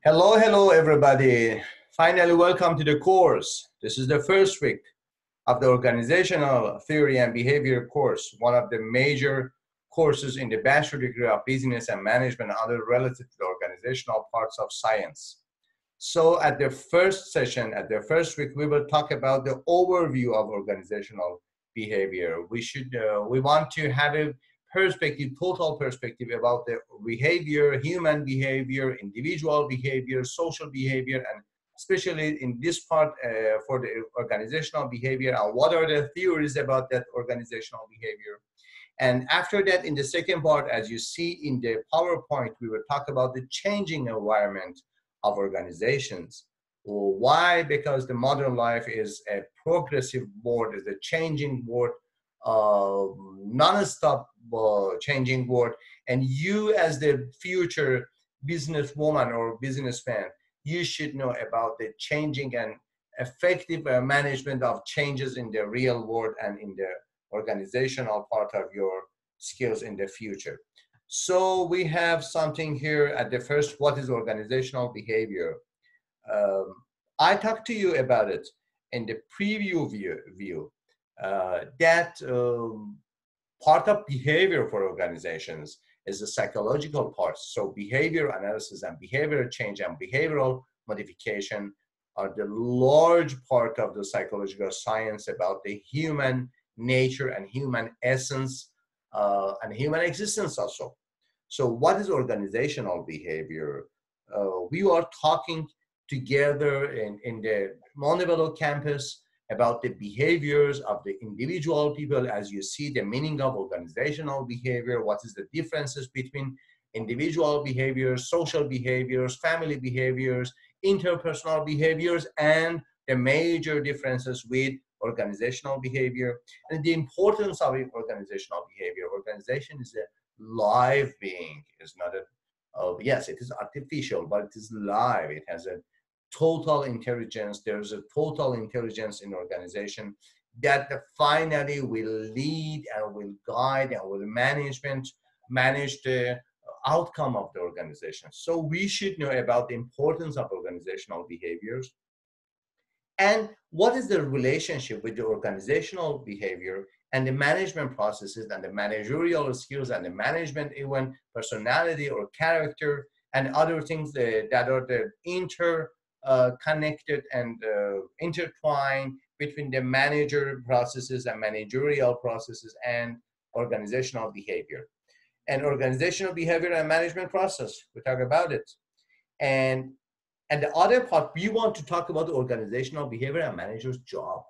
Hello, everybody. Finally, welcome to the course. This is the first week of the Organizational Theory and Behavior course, one of the major courses in the Bachelor degree of Business and Management and other related to the organizational parts of science. So at the first session, at the first week, we will talk about the overview of organizational behavior. We want to have a perspective, total perspective about the behavior, human behavior, individual behavior, social behavior, and especially in this part for the organizational behavior, and what are the theories about that organizational behavior. And after that, in the second part, as you see in the PowerPoint, we will talk about the changing environment of organizations. Why? Because the modern life is a progressive world, is a changing world, non-stop changing world. And you as the future businesswoman or businessman, you should know about the changing and effective management of changes in the real world and in the organizational part of your skills in the future. So we have something here at the first, what is organizational behavior? I talked to you about it in the preview view that part of behavior for organizations is the psychological part. So behavior analysis and behavior change and behavioral modification are the large part of the psychological science about the human nature and human essence and human existence also. So what is organizational behavior? We are talking together in the Montebello campus about the behaviors of the individual people. As you see, the meaning of organizational behavior, what is the differences between individual behaviors, social behaviors, family behaviors, interpersonal behaviors, and the major differences with organizational behavior, and the importance of organizational behavior. Organization is a live being. It's not yes, it is artificial, but it is live. It has a total intelligence. There's a total intelligence in organization that finally will lead and will guide and will manage the outcome of the organization. So we should know about the importance of organizational behaviors and what is the relationship with the organizational behavior and the management processes and the managerial skills and the management, even personality or character and other things that are the interconnected and intertwined between the manager processes and managerial processes and organizational behavior. And organizational behavior and management process, we talk about it. And the other part, we want to talk about the organizational behavior and manager's job.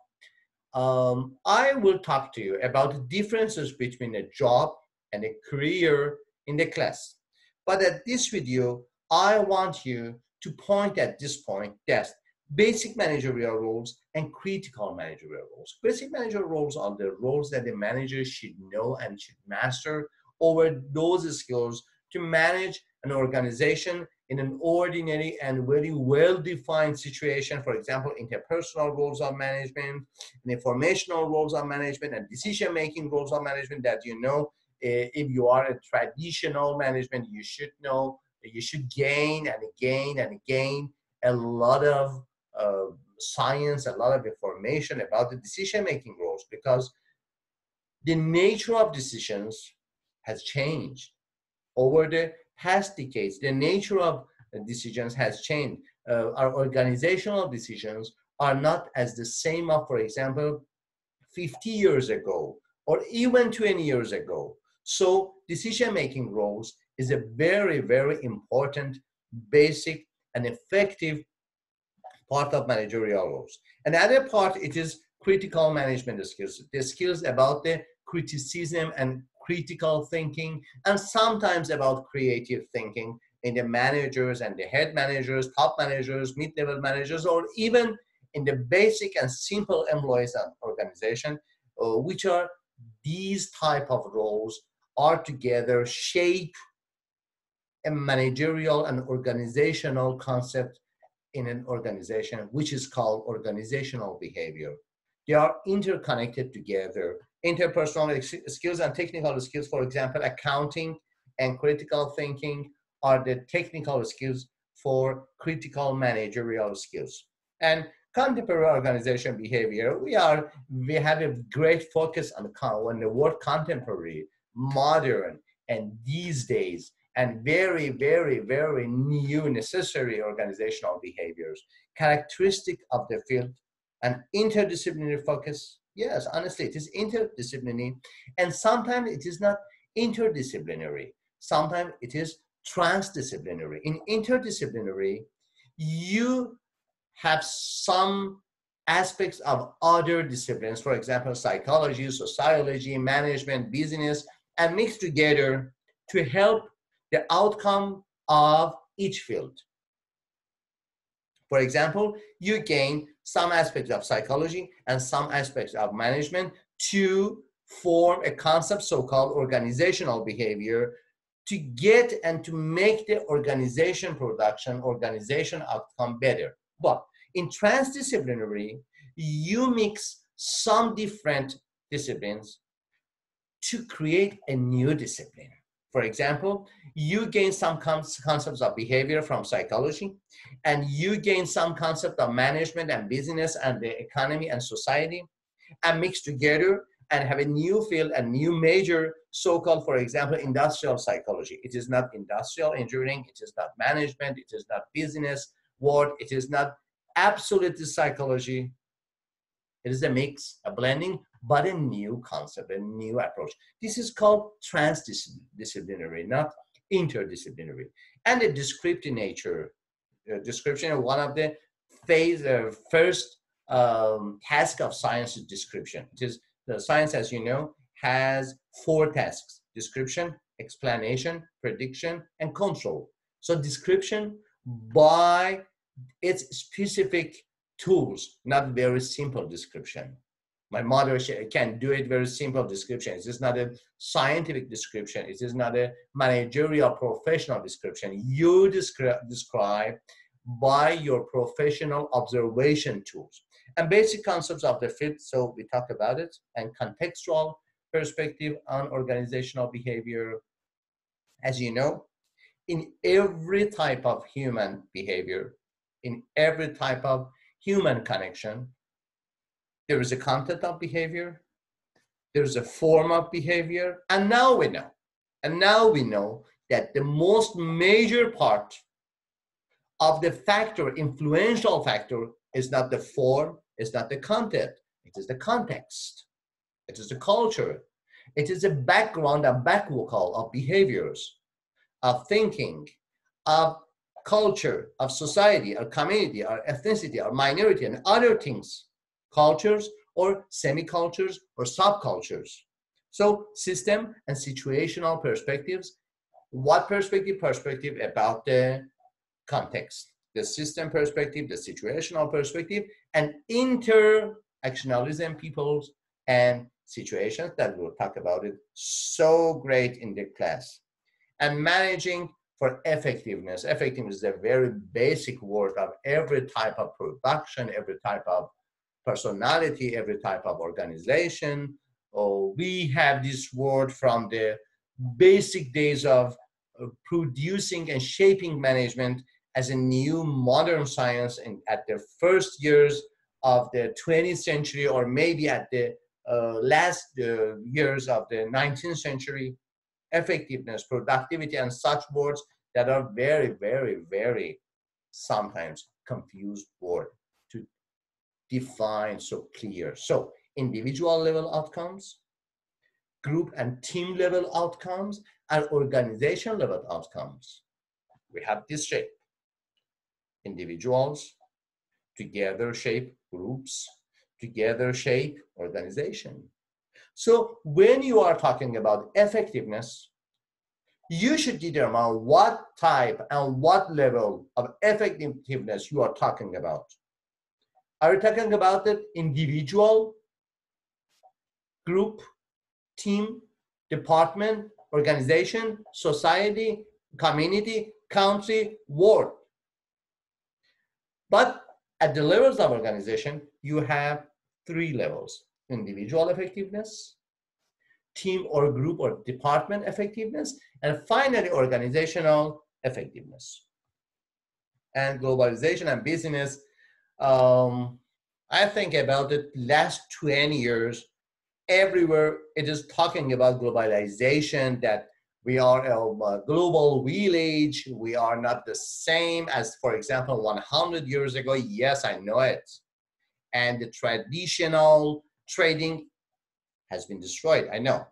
I will talk to you about the differences between a job and a career in the class. But at this video, I want you to point at this point that basic managerial roles and critical managerial roles. Basic managerial roles are the roles that the manager should know and should master over those skills to manage an organization in an ordinary and very well-defined situation. For example, interpersonal roles of management, and informational roles of management, and decision-making roles of management that you know. If you are a traditional management, you should know, you should gain and gain and gain a lot of science, a lot of information about the decision-making roles, because the nature of decisions has changed over the past decades. The nature of decisions has changed. Our organizational decisions are not as the same of, for example, 50 years ago or even 20 years ago. So decision-making roles is a very, very important, basic, and effective part of managerial roles. Another part, it is critical management skills, the skills about the criticism and critical thinking, and sometimes about creative thinking in the managers and the head managers, top managers, mid-level managers, or even in the basic and simple employees of organization, which are these type of roles are together shape a managerial and organizational concept in an organization, which is called organizational behavior. They are interconnected together. Interpersonal skills and technical skills, for example, accounting and critical thinking are the technical skills for critical managerial skills. And contemporary organization behavior, we have a great focus on the word contemporary, modern, and these days, and very, very, very new necessary organizational behaviors, characteristic of the field, an interdisciplinary focus. Yes, honestly, it is interdisciplinary, and sometimes it is not interdisciplinary. Sometimes it is transdisciplinary. In interdisciplinary, you have some aspects of other disciplines, for example, psychology, sociology, management, business, and mixed together to help the outcome of each field. For example, you gain some aspects of psychology and some aspects of management to form a concept, so-called organizational behavior, to get and to make the organization production, organization outcome better. But in transdisciplinary, you mix some different disciplines to create a new discipline. For example, you gain some concepts of behavior from psychology, and you gain some concept of management and business and the economy and society, and mix together and have a new field, a new major, so-called, for example, industrial psychology. It is not industrial engineering, it is not management, it is not business world, it is not absolute psychology. It is a mix, a blending, but a new concept, a new approach. This is called transdisciplinary, not interdisciplinary. And the descriptive nature, description of one of the first task of science is description. It is the science, as you know, has 4 tasks: description, explanation, prediction, and control. So description by its specific tools, not very simple description. My mother can do it very simple description. It is not a scientific description. It is not a managerial professional description. You describe by your professional observation tools and basic concepts of the field. So we talk about it, and contextual perspective on organizational behavior. As you know, in every type of human behavior, in every type of human connection, there is a content of behavior, there's a form of behavior, and now we know that the most major part of the factor, influential factor, is not the form, is not the content, it is the context, it is the culture, it is the background and back vocal of behaviors, of thinking, of culture, of society, or community, or ethnicity, or minority, and other things, cultures or semi-cultures or subcultures. So system and situational perspectives. What perspective? Perspective about the context, the system perspective, the situational perspective, and interactionalism, peoples and situations that we'll talk about it so great in the class. And managing for effectiveness. Effectiveness is a very basic word of every type of production, every type of personality, every type of organization. Oh, we have this word from the basic days of producing and shaping management as a new modern science, and at the first years of the 20th century, or maybe at the last years of the 19th century. Effectiveness, productivity, and such words that are very, very, very sometimes confused word to define so clear. So individual level outcomes, group and team level outcomes, and organization level outcomes. We have this shape. Individuals together shape groups, together shape organization. So when you are talking about effectiveness, you should determine what type and what level of effectiveness you are talking about. Are you talking about the individual, group, team, department, organization, society, community, country, world? But at the levels of organization, you have 3 levels: individual effectiveness, team or group or department effectiveness, and finally organizational effectiveness. and globalization and business. I think about the last 20 years, everywhere it is talking about globalization, that we are a global village. We are not the same as, for example, 100 years ago. Yes, I know it. And the traditional trading has been destroyed, I know.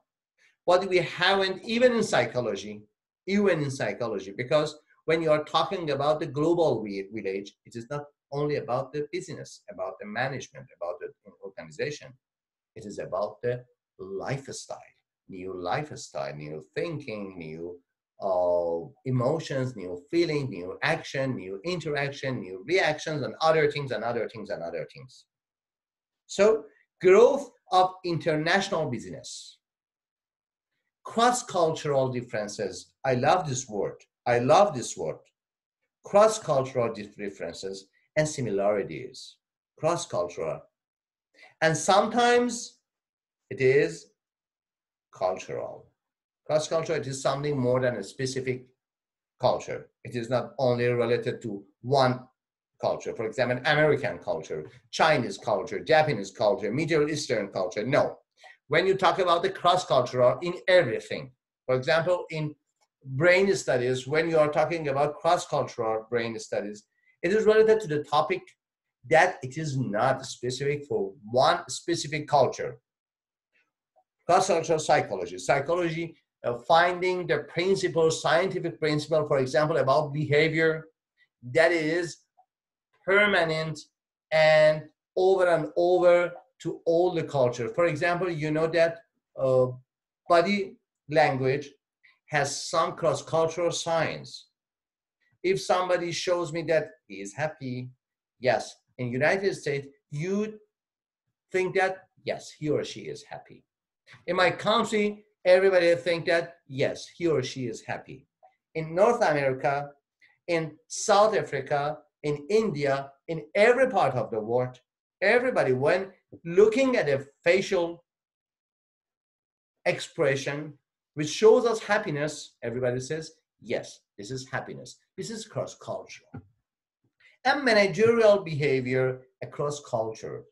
But we haven't, even in psychology, because when you are talking about the global village, it is not only about the business, about the management, about the organization. It is about the lifestyle, new thinking, new emotions, new feeling, new action, new interaction, new reactions, and other things, and other things, and other things. So growth of international business, cross-cultural differences. I love this word. I love this word. Cross-cultural differences and similarities. Cross-cultural. And sometimes it is cultural. Cross-cultural, it is something more than a specific culture. It is not only related to one culture. For example, American culture, Chinese culture, Japanese culture, Middle Eastern culture. No. When you talk about the cross-cultural in everything, for example, in brain studies, when you are talking about cross-cultural brain studies, it is related to the topic that it is not specific for one specific culture. Cross-cultural psychology, finding the principle, scientific principle, for example, about behavior that is permanent and over to all the culture. For example, you know that body language has some cross-cultural signs. If somebody shows me that he is happy, yes, in United States, you think that, yes, he or she is happy. In my country, everybody think that, yes, he or she is happy. In North America, in South Africa, in India, in every part of the world, everybody, when looking at a facial expression which shows us happiness, everybody says, yes, this is happiness. This is cross-cultural. And managerial behavior across culture.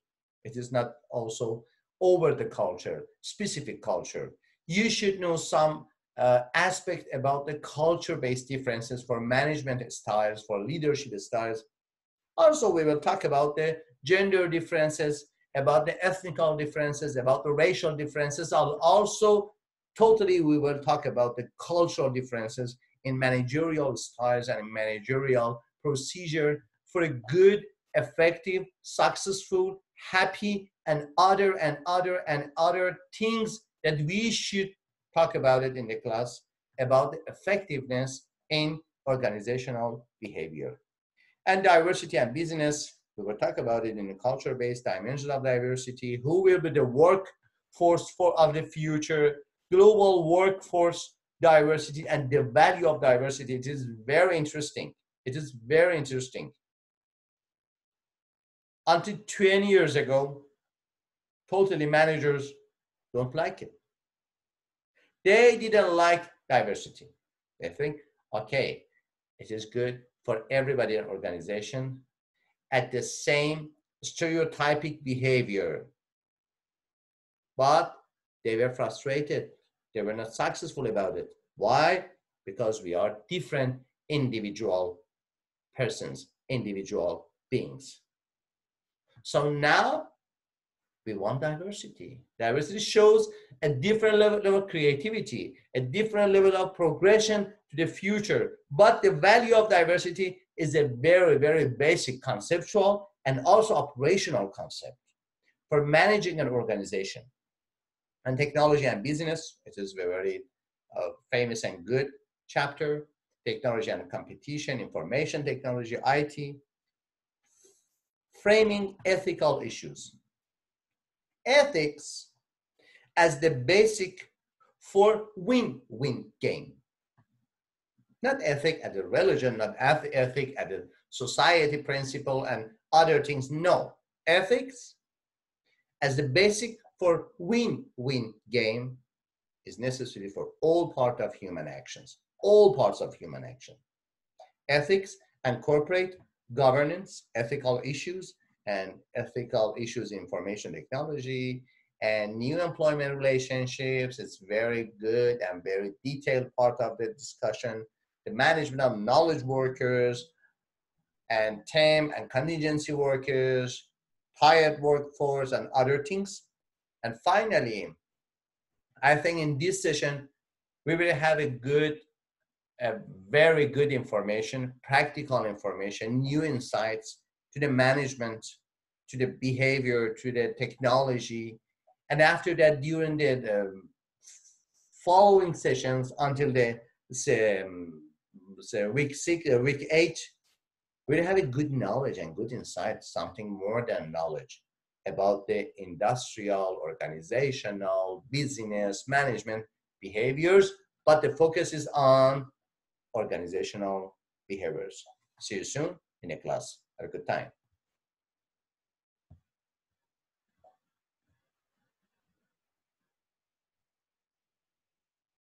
It is not also over the culture, specific culture. You should know some aspect about the culture-based differences for management styles, for leadership styles. Also, we will talk about the gender differences, about the ethnical differences, about the racial differences. Also, totally, we will talk about the cultural differences in managerial styles and in managerial procedure for a good, effective, successful, happy, and other things that we should talk about it in the class about the effectiveness in organizational behavior. And diversity and business, we will talk about it in the culture-based dimensions of diversity. Who will be the workforce of the future, global workforce diversity, and the value of diversity. It is very interesting. It is very interesting. Until 20 years ago, totally managers don't like it. They didn't like diversity. They think, okay, it is good for everybody in an organization at the same stereotypic behavior. But they were frustrated. They were not successful about it. Why? Because we are different individual persons, individual beings. So now we want diversity. Diversity shows a different level of creativity, a different level of progression to the future. But the value of diversity is a very, very basic conceptual and also operational concept for managing an organization. And technology and business, it is a very famous and good chapter. Technology and competition, information technology, IT. Framing ethical issues. Ethics as the basic for win-win game. Not ethic as a religion, not ethic as a society principle and other things. No, ethics as the basic for win-win game is necessary for all parts of human actions, all parts of human action. Ethics and corporate governance, ethical issues, and ethical issues in information technology, and new employment relationships. It's very good and very detailed part of the discussion. The management of knowledge workers and temp and contingency workers, tired workforce, and other things. And finally, I think in this session, we will have a very good information, practical information, new insights to the management, to the behavior, to the technology. And after that, during the following sessions until the week 6, week 8, we'll have a good knowledge and good insight, something more than knowledge about the industrial, organizational, business, management behaviors, but the focus is on organizational behaviors. See you soon in a class. Have a good time.